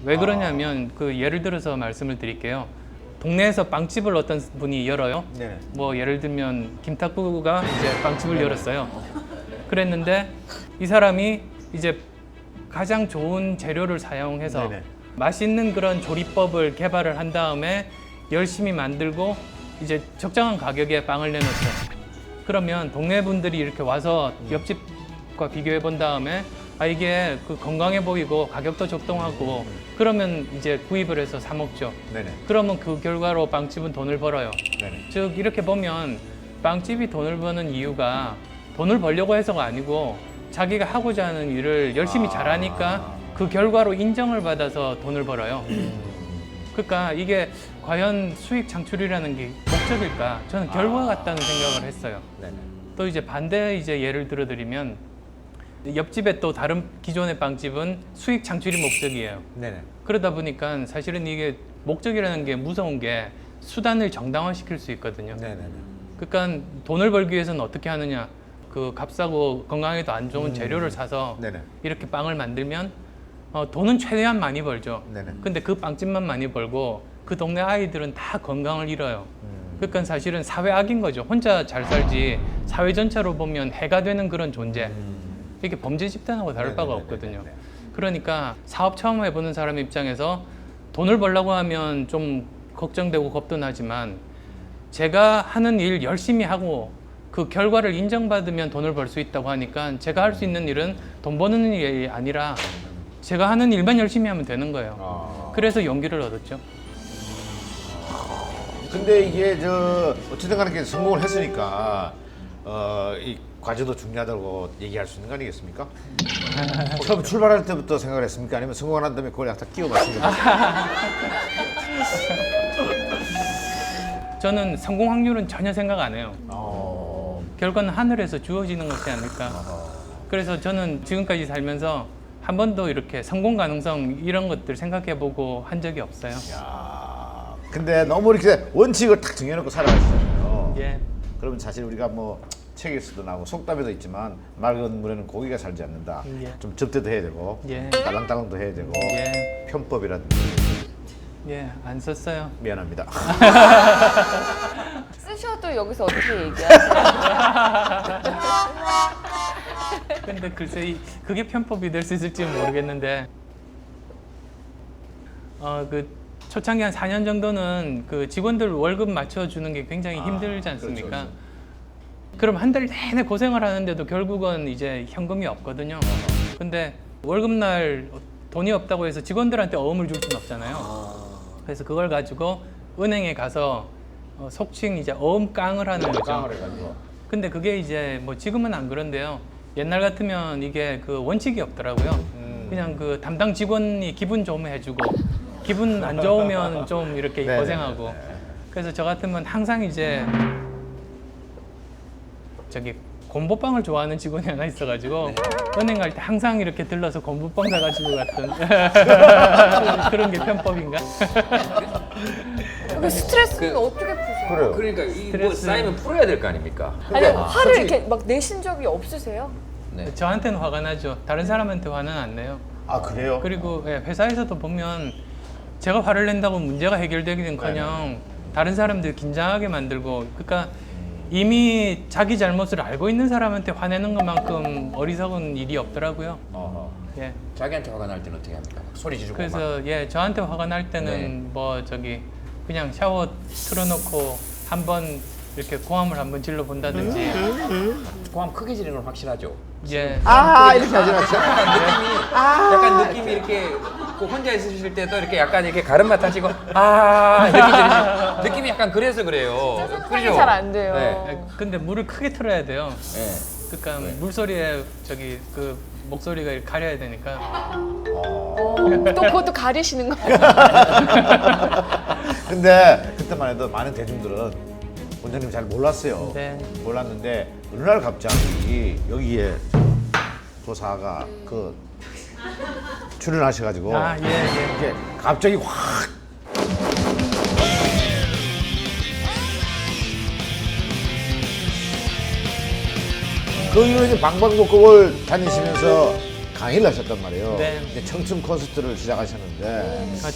왜 그러냐면 그 예를 들어서 말씀을 드릴게요. 동네에서 빵집을 어떤 분이 열어요. 네. 뭐 예를 들면 김탁구가 이제 빵집을 열었어요. 그랬는데 이 사람이 이제 가장 좋은 재료를 사용해서 네네. 맛있는 그런 조리법을 개발을 한 다음에 열심히 만들고 이제 적정한 가격에 빵을 내놓죠. 그러면 동네 분들이 이렇게 와서 옆집과 비교해 본 다음에 아 이게 그 건강해 보이고 가격도 적당하고 그러면 이제 구입을 해서 사 먹죠. 네네. 그러면 그 결과로 빵집은 돈을 벌어요. 네네. 즉 이렇게 보면 빵집이 돈을 버는 이유가 돈을 벌려고 해서가 아니고 자기가 하고자 하는 일을 열심히 잘하니까 그 결과로 인정을 받아서 돈을 벌어요. 그러니까 이게 과연 수익 창출이라는 게 목적일까? 저는 결과 같다는 생각을 했어요. 네네. 또 이제 반대 이제 예를 들어드리면 옆집에 또 다른 기존의 빵집은 수익 창출이 목적이에요. 네네. 그러다 보니까 사실은 이게 목적이라는 게 무서운 게 수단을 정당화시킬 수 있거든요. 네네네. 그러니까 돈을 벌기 위해서는 어떻게 하느냐? 그 값싸고 건강에도 안 좋은 재료를 사서 네네. 이렇게 빵을 만들면 돈은 최대한 많이 벌죠. 네네. 근데 그 빵집만 많이 벌고 그 동네 아이들은 다 건강을 잃어요. 그러니까 사실은 사회 악인 거죠. 혼자 잘 살지 사회 전체로 보면 해가 되는 그런 존재. 이게 범죄 집단하고 다를 바가 없거든요. 그러니까 사업 처음 해보는 사람 입장에서 돈을 벌려고 하면 좀 걱정되고 겁도 나지만 제가 하는 일 열심히 하고 그 결과를 인정받으면 돈을 벌 수 있다고 하니까 제가 할 수 있는 일은 돈 버는 일이 아니라 제가 하는 일만 열심히 하면 되는 거예요. 그래서 용기를 얻었죠. 근데 이게 어쨌든 간에 성공을 했으니까 이 과정도 중요하다고 얘기할 수 있는 거 아니겠습니까? 처음 출발할 때부터 생각을 했습니까? 아니면 성공을 한 다음에 그걸 약간 끼워봤습니까? 저는 성공 확률은 전혀 생각 안 해요. 결과는 하늘에서 주어지는 것이 아닐까. 그래서 저는 지금까지 살면서 한 번도 이렇게 성공 가능성 이런 것들 생각해보고 한 적이 없어요. 야, 근데 너무 이렇게 원칙을 딱 정해놓고 살아가시잖아요. 예. 그러면 사실 우리가 뭐 책에서도 나오고 속담에도 있지만 맑은 물에는 고기가 살지 않는다. 예. 좀 접대도 해야 되고 예. 달랑달랑도 해야 되고 예. 편법이라든지 예, 안 썼어요. 미안합니다. 쓰셔도 여기서 어떻게 얘기하세요? 근데 글쎄 그게 편법이 될 수 있을지는 모르겠는데 그 초창기 한 4년 정도는 그 직원들 월급 맞춰주는 게 굉장히 힘들지 않습니까? 그렇죠. 그럼 한 달 내내 고생을 하는데도 결국은 이제 현금이 없거든요. 근데 월급날 돈이 없다고 해서 직원들한테 어음을 줄 수는 없잖아요. 그래서 그걸 가지고 은행에 가서 속칭 이제 어음깡을 하는 거죠. 깡을 해가지고. 근데 그게 이제 뭐 지금은 안 그런데요. 옛날 같으면 이게 그 원칙이 없더라고요. 그냥 그 담당 직원이 기분 좋으면 해주고 기분 안 좋으면 좀 이렇게 네네. 고생하고. 그래서 저 같으면 항상 이제 저기 곰보빵을 좋아하는 직원이 하나 있어가지고 은행 갈 때 항상 이렇게 들러서 곰보빵 사가지고 갔던 그런 게 편법인가? 그 스트레스는 어떻게 푸세요? 그래요. 그러니까 이 뭐 스트레스. 쌓이면 풀어야 될 거 아닙니까? 아니 아, 화를 솔직히- 이렇게 막 내신 적이 없으세요? 네. 저한테는 화가 나죠. 다른 사람한테 화는 안 내요. 아 그래요? 그리고 회사에서도 보면 제가 화를 낸다고 문제가 해결되기는커녕 다른 사람들 긴장하게 만들고 그러니까 이미 자기 잘못을 알고 있는 사람한테 화내는 것만큼 어리석은 일이 없더라고요. 어허. 예. 자기한테 화가 날 때는 어떻게 합니까? 막 소리 지르고 막. 그래서 예 저한테 화가 날 때는 네. 뭐 저기 그냥 샤워 틀어놓고 한번 이렇게 고함을 한번 질러 본다든지 고함 크게 지르는 건 확실하죠. 예. 아 이렇게 하지 않았죠? 약간 느낌이 이렇게 그 혼자 있으실 때도 이렇게 약간 이렇게 가름맛 하시고 이렇게 지르시 느낌이 약간 그래서 그래요. 상상이 잘 안 돼요. 네. 예, 근데 물을 크게 틀어야 돼요. 네. 그러니까 물소리에 저기 그 목소리가 가려야 되니까. 또 그것도 가리시는 거예요? 근데 그때만 해도 많은 대중들은 원장님 잘 몰랐어요. 네. 몰랐는데 어느 날 갑자기 여기에 조사가 그 출연하셔가지고 아, 예, 예. 이게 갑자기 확 그 이후로 이제 방방곡곡을 다니시면서 강의를 하셨단 말이에요. 네. 이제 청춘 콘서트를 시작하셨는데 아,